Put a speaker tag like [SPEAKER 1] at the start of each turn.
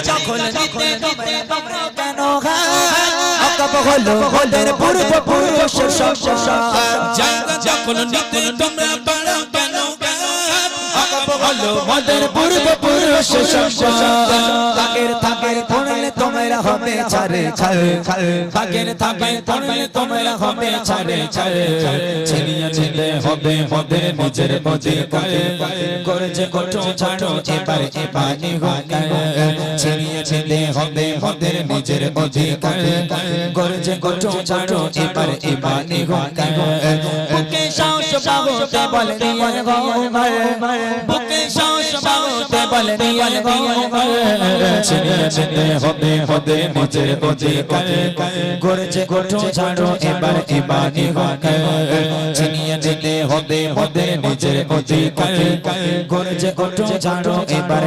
[SPEAKER 1] যখন নিতে তোমরা কেন আকাব হলো ওদের পূর্বপুরুষের সম্মান যখন নিতে তোমরা পারো কেন আকাব হলো ওদের পূর্বপুরুষের সম্মান থাকের পড়লে তোমরা হবে ছাড়ে থাকের পড়লে তোমরা হবে ছাড়ে ছিনিয়ে নিতে হবে ওদের নিজের অধিকার করেছে কত ছাড়ো এবার ছিনিয়ে নিতে হবে ওদের নিজের অধিকার করেছে কত ছাড়ো এবার বুকে সাহস পাওতে বলে নিয়ে গো বুকে সাহস পাওতে বলে নিয়ে গো ছিনিয়ে নিতে হবে ওদের নিজের অধিকার করেছে কত ছাড়ো এবার ছিনিয়ে নিতে হবে ওদের নিজের অধিকার করেছে কত ছাড়ো এবার